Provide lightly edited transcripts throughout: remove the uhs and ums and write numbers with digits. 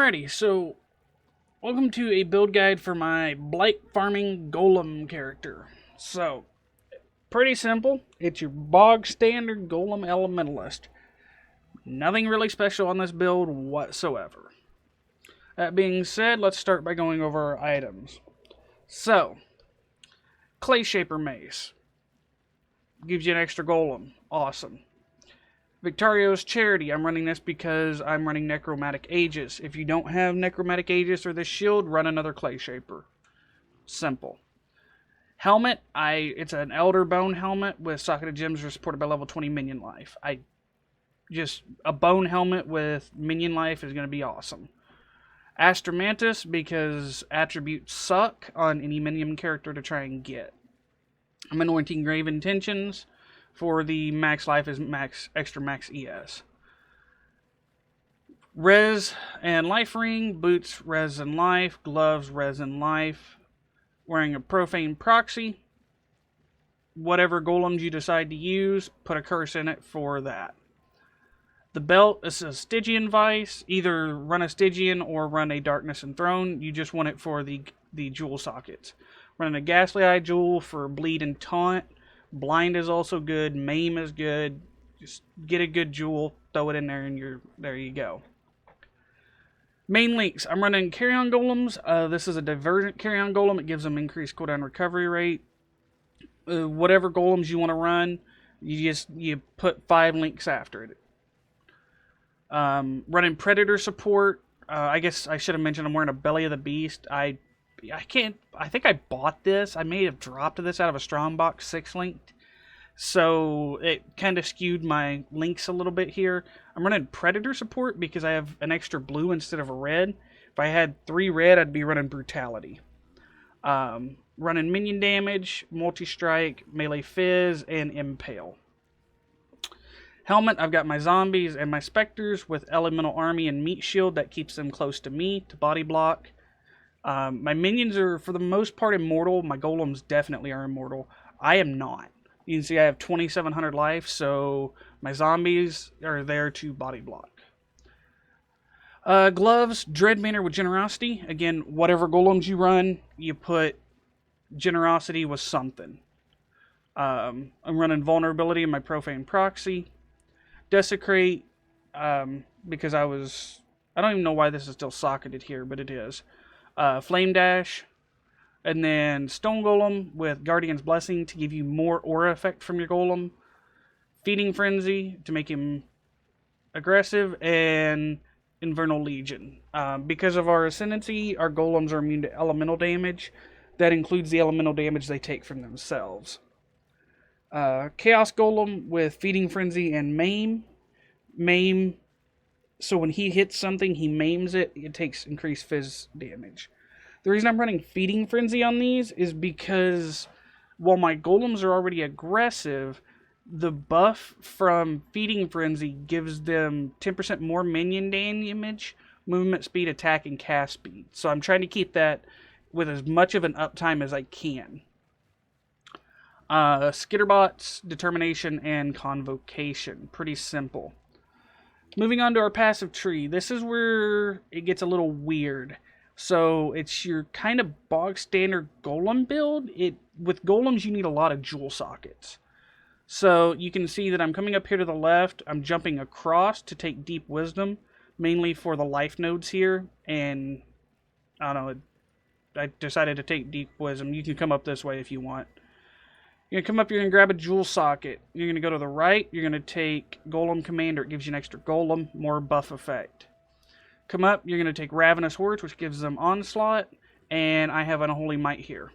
Alrighty, so welcome to a build guide for my blight farming golem character. So, pretty simple. It's your bog standard golem elementalist. Nothing really special on this build whatsoever. That being said, let's start by going over our items. So, Clay Shaper Mace. Gives you an extra golem. Awesome. Victario's Charity. I'm running this because I'm running Necromantic Aegis. If you don't have Necromantic Aegis or this shield, run another Clay Shaper. Simple. Helmet. It's an Elder Bone helmet with Socketed Gems supported by level 20 minion life. A bone helmet with minion life is going to be awesome. Astromantis, because attributes suck on any minion character to try and get. I'm anointing Grave Intentions. For the max life is extra max ES. Res and life ring, boots res and life, gloves res and life. Wearing a profane proxy. Whatever golems you decide to use, put a curse in it for that. The belt is a Stygian Vice. Either run a Stygian or run a Darkness Enthroned. You just want it for the jewel sockets. Running a Ghastly Eye Jewel for bleed and taunt. Blind is also good. Maim is good. Just get a good jewel, throw it in there, and there you go. Main links. I'm running Carrion golems. This is a Divergent Carrion golem. It gives them increased cooldown recovery rate. Whatever golems you want to run, you put 5 links after it. Running Predator support. I guess I should have mentioned I'm wearing a Belly of the Beast. I think I bought this. I may have dropped this out of a Strongbox 6 linked. So it kind of skewed my links a little bit here. I'm running Predator support because I have an extra blue instead of a red. If I had 3 red, I'd be running Brutality. Running minion damage, multi-strike, melee fizz, and impale. Helmet, I've got my zombies and my specters with elemental army and meat shield that keeps them close to me to body block. My minions are, for the most part, immortal. My golems definitely are immortal. I am not. You can see I have 2,700 life, so my zombies are there to body block. Gloves, Dread Banner with Generosity. Again, whatever golems you run, you put Generosity with something. I'm running Vulnerability in my Profane Proxy. Desecrate, because I don't even know why this is still socketed here, but it is. Flame Dash, and then Stone Golem with Guardian's Blessing to give you more aura effect from your golem, Feeding Frenzy to make him aggressive, and Infernal Legion. Because of our ascendancy, our golems are immune to elemental damage. That includes the elemental damage they take from themselves. Chaos Golem with Feeding Frenzy and Maim. Maim, so when he hits something, he maims it. It takes increased fizz damage. The reason I'm running Feeding Frenzy on these is because while my golems are already aggressive, the buff from Feeding Frenzy gives them 10% more minion damage, movement speed, attack, and cast speed. So I'm trying to keep that with as much of an uptime as I can. Skitterbots, Determination, and Convocation. Pretty simple. Moving on to our passive tree. This is where it gets a little weird. So it's your kind of bog standard golem build. With golems, you need a lot of jewel sockets. So you can see that I'm coming up here to the left. I'm jumping across to take Deep Wisdom, mainly for the life nodes here. And I don't know, I decided to take Deep Wisdom. You can come up this way if you want. You're going to come up here and grab a jewel socket. You're going to go to the right. You're going to take Golem Commander. It gives you an extra golem, more buff effect. Come up. You're going to take Ravenous Hordes, which gives them Onslaught. And I have Unholy Might here.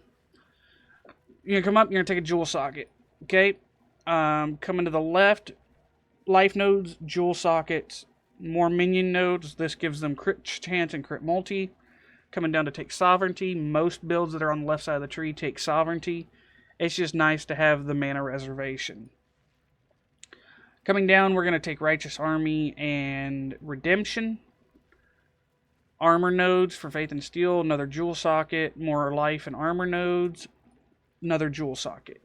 You're going to come up. You're going to take a jewel socket. Okay. Coming to the left. Life nodes, jewel sockets, more minion nodes. This gives them crit chance and crit multi. Coming down to take Sovereignty. Most builds that are on the left side of the tree take Sovereignty. It's just nice to have the mana reservation. Coming down, we're going to take Righteous Army and Redemption. Armor nodes for Faith and Steel, another jewel socket, more life and armor nodes, another jewel socket.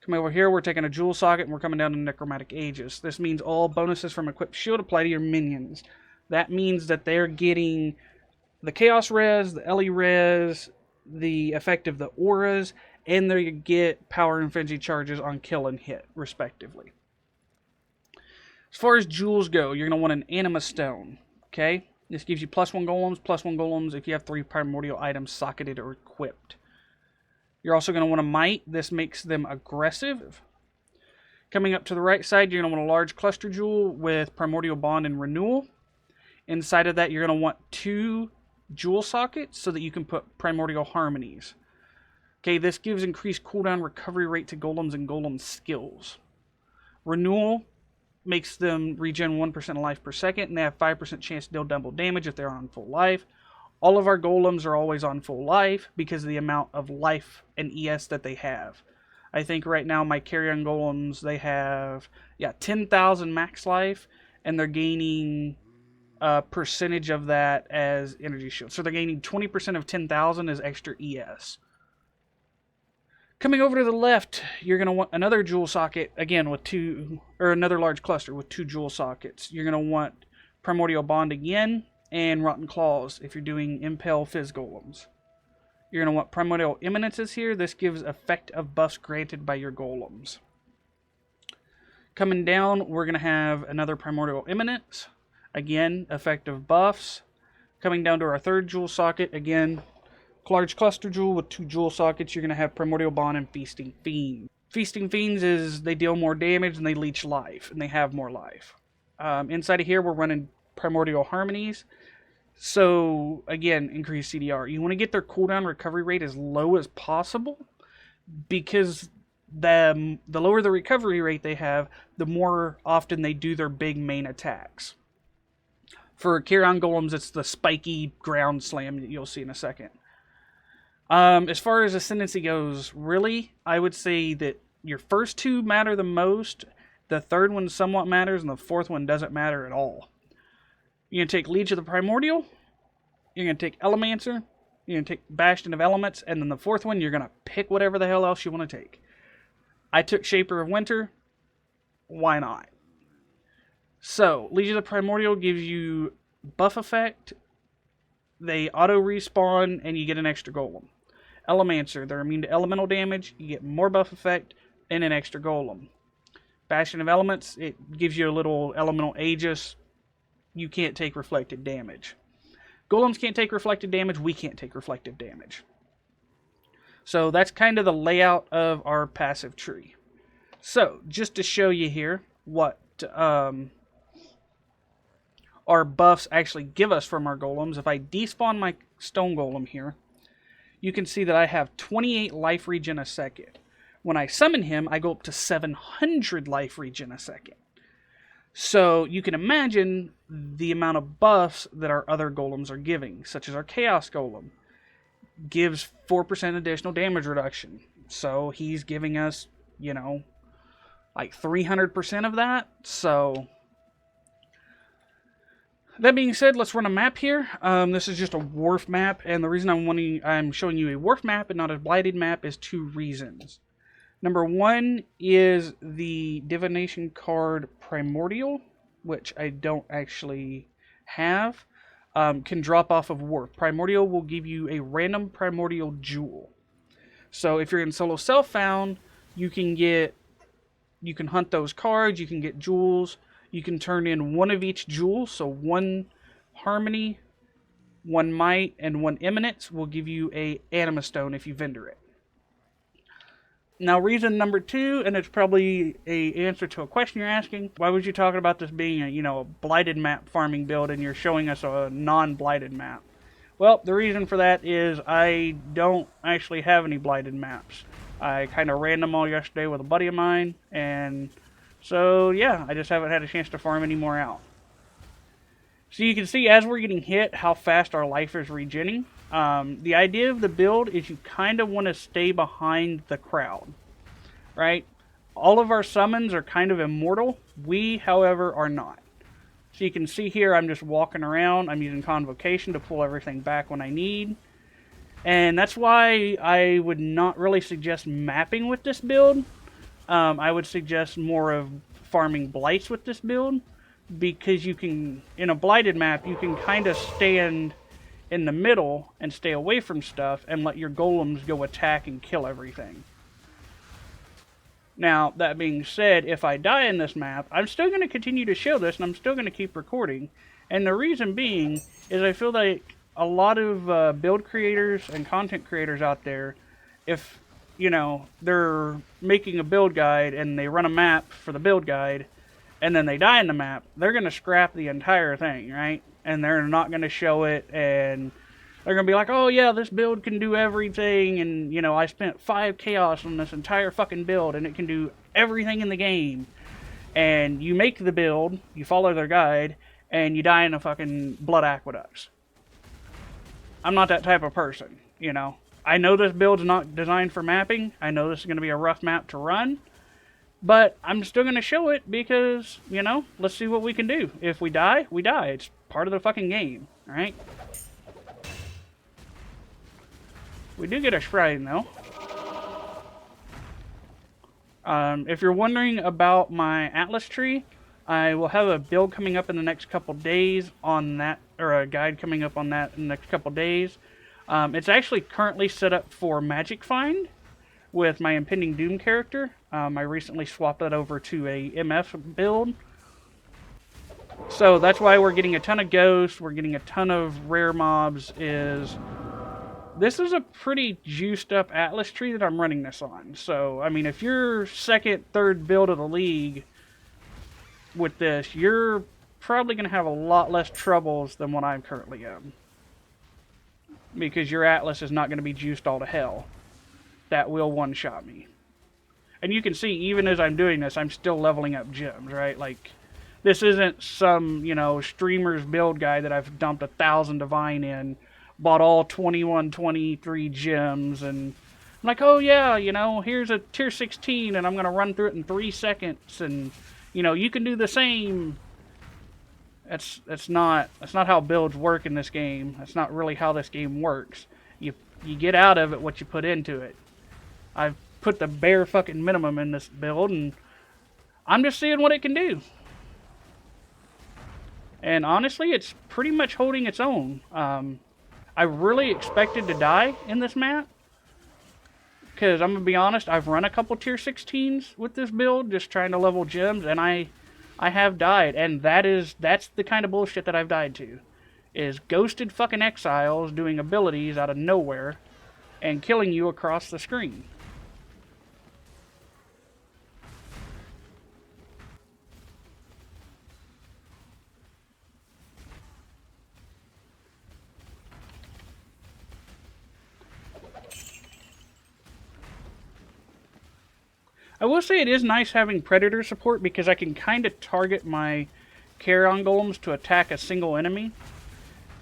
Come over here, we're taking a jewel socket and we're coming down to Necromantic Aegis. This means all bonuses from equipped shield apply to your minions. That means that they're getting the Chaos Res, the Ele Res, the effect of the auras, and they get power and frenzy charges on kill and hit, respectively. As far as jewels go, you're going to want an Anima Stone. Okay? This gives you +1 golems if you have 3 primordial items socketed or equipped. You're also going to want a Might. This makes them aggressive. Coming up to the right side, you're going to want a large cluster jewel with primordial bond and renewal. Inside of that, you're going to want 2 jewel sockets so that you can put primordial harmonies. Okay, this gives increased cooldown recovery rate to golems and golem skills. Renewal makes them regen 1% of life per second, and they have 5% chance to deal double damage if they're on full life. All of our golems are always on full life because of the amount of life and ES that they have. I think right now my Carrion golems, they have 10,000 max life, and they're gaining a percentage of that as energy shield. So they're gaining 20% of 10,000 as extra ES. Coming over to the left, you're going to want another jewel socket, again with 2, or another large cluster with 2 jewel sockets. You're going to want Primordial Bond again, and Rotten Claws if you're doing Impale Fizz Golems. You're going to want Primordial Eminences here. This gives effect of buffs granted by your golems. Coming down, we're going to have another Primordial Eminence. Again, effective buffs. Coming down to our third jewel socket, again, large cluster jewel with 2 jewel sockets. You're going to have Primordial Bond and Feasting Fiend. Feasting Fiends is they deal more damage and they leech life, and they have more life. Inside of here, we're running Primordial Harmonies. So, again, increase CDR. You want to get their cooldown recovery rate as low as possible, because the lower the recovery rate they have, the more often they do their big main attacks. For Carrion Golems, it's the spiky ground slam that you'll see in a second. As far as Ascendancy goes, really, I would say that your first 2 matter the most, the third one somewhat matters, and the fourth one doesn't matter at all. You're going to take Liege of the Primordial, you're going to take Elemancer, you're going to take Bastion of Elements, and then the fourth one, you're going to pick whatever the hell else you want to take. I took Shaper of Winter. Why not? So, Liege of the Primordial gives you buff effect, they auto-respawn, and you get an extra golem. Elemancer, they're immune to elemental damage, you get more buff effect, and an extra golem. Bastion of Elements, it gives you a little elemental Aegis. You can't take reflected damage. Golems can't take reflected damage, we can't take reflective damage. So that's kind of the layout of our passive tree. So, just to show you here what our buffs actually give us from our golems, if I despawn my stone golem here, you can see that I have 28 life regen a second. When I summon him, I go up to 700 life regen a second. So you can imagine the amount of buffs that our other golems are giving, such as our Chaos Golem. Gives 4% additional damage reduction. So he's giving us, like 300% of that. So that being said, let's run a map here. This is just a Wharf map, and the reason I'm showing you a Wharf map and not a Blighted map is 2 reasons. Number 1 is the Divination card Primordial, which I don't actually have, can drop off of Wharf. Primordial will give you a random Primordial Jewel. So if you're in Solo Self-Found, you can hunt those cards, you can get jewels, you can turn in 1 of each jewel, so 1 Harmony, 1 Might, and 1 Eminence will give you a Anima Stone if you vendor it. Now, reason number 2, and it's probably an answer to a question you're asking, why was you talking about this being a Blighted Map farming build and you're showing us a non-Blighted map? Well, the reason for that is I don't actually have any Blighted maps. I kind of ran them all yesterday with a buddy of mine, and so yeah, I just haven't had a chance to farm any more out. So you can see as we're getting hit how fast our life is regenning. The idea of the build is you kind of want to stay behind the crowd, right? All of our summons are kind of immortal. We, however, are not. So you can see here I'm just walking around. I'm using Convocation to pull everything back when I need. And that's why I would not really suggest mapping with this build. I would suggest more of farming blights with this build, because you can, in a blighted map, you can kind of stand in the middle and stay away from stuff and let your golems go attack and kill everything. Now, that being said, if I die in this map, I'm still going to continue to show this and I'm still going to keep recording. And the reason being is I feel like a lot of build creators and content creators out there, if, you know, they're making a build guide and they run a map for the build guide and then they die in the map, they're going to scrap the entire thing, right? And they're not going to show it, and they're going to be like, oh yeah, this build can do everything, and, you know, I spent 5 chaos on this entire fucking build, and it can do everything in the game. And you make the build, you follow their guide, and you die in a fucking blood aqueducts. I'm not that type of person, you know. I know this build's not designed for mapping. I know this is going to be a rough map to run. But I'm still going to show it because, you know, let's see what we can do. If we die, we die. It's part of the fucking game, right? We do get a shrine, though. If you're wondering about my Atlas tree, I will have a build coming up in the next couple days on that, or a guide coming up on that in the next couple days. It's actually currently set up for Magic Find with my Impending Doom character. I recently swapped that over to a MF build. So that's why we're getting a ton of ghosts, we're getting a ton of rare mobs. This is a pretty juiced up Atlas tree that I'm running this on. So, I mean, if you're second, third build of the league with this, you're probably going to have a lot less troubles than what I currently am. Because your Atlas is not going to be juiced all to hell. That will one-shot me. And you can see, even as I'm doing this, I'm still leveling up gems, right? Like, this isn't some, you know, streamer's build guide that I've dumped 1,000 divine in, bought all 21, 23 gems, and I'm like, oh yeah, you know, here's a tier 16, and I'm going to run through it in 3 seconds, and, you know, you can do the same. That's not how builds work in this game. That's not really how this game works. You get out of it what you put into it. I've put the bare fucking minimum in this build, and I'm just seeing what it can do. And honestly, it's pretty much holding its own. I really expected to die in this map. Because I'm going to be honest, I've run a couple tier 16s with this build, just trying to level gems, and I have died. And that's the kind of bullshit that I've died to. Is ghosted fucking exiles doing abilities out of nowhere and killing you across the screen. I will say it is nice having Predator support because I can kind of target my Carrion golems to attack a single enemy.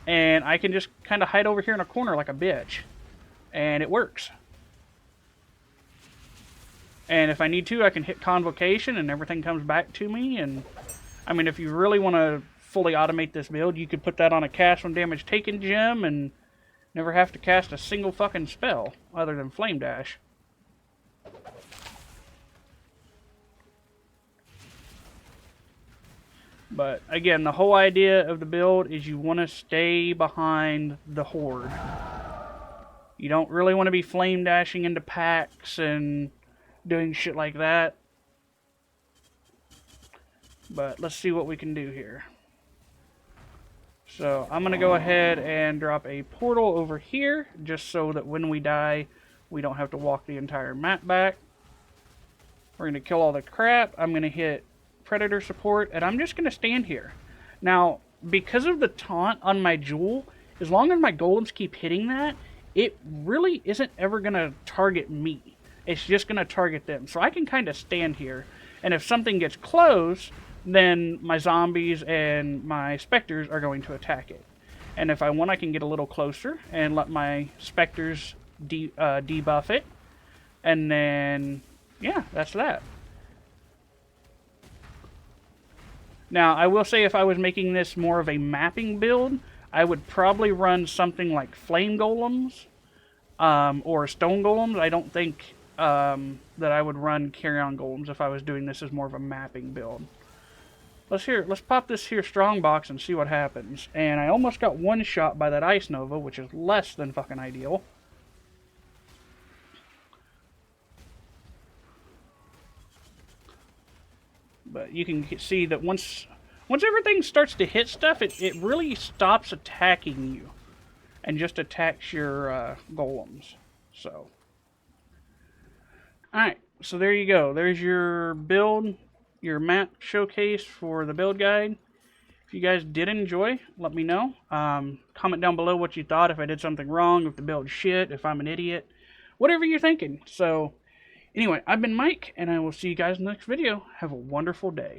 And I can just kind of hide over here in a corner like a bitch. And it works. And if I need to, I can hit Convocation and everything comes back to me. And I mean, if you really want to fully automate this build, you could put that on a cast when damage taken gem and never have to cast a single fucking spell other than Flame Dash. But again, the whole idea of the build is you want to stay behind the horde. You don't really want to be flame dashing into packs and doing shit like that. But let's see what we can do here. So I'm going to go ahead and drop a portal over here, just so that when we die, we don't have to walk the entire map back. We're going to kill all the crap. I'm going to hit Predator support, and I'm just going to stand here. Now, because of the taunt on my jewel, as long as my golems keep hitting that, it really isn't ever going to target me. It's just going to target them. So I can kind of stand here, and if something gets close, then my zombies and my specters are going to attack it. And if I want, I can get a little closer and let my specters debuff it. And then, yeah, that's that. Now, I will say if I was making this more of a mapping build, I would probably run something like Flame Golems or Stone Golems. I don't think that I would run Carrion Golems if I was doing this as more of a mapping build. Let's pop this here strong box and see what happens. And I almost got one shot by that Ice Nova, which is less than fucking ideal. But you can see that once everything starts to hit stuff, it really stops attacking you. And just attacks your golems. So. Alright, so there you go. There's your build, your map showcase for the build guide. If you guys did enjoy, let me know. Comment down below what you thought, if I did something wrong, if the build's shit, if I'm an idiot. Whatever you're thinking. So, anyway, I've been Mike, and I will see you guys in the next video. Have a wonderful day.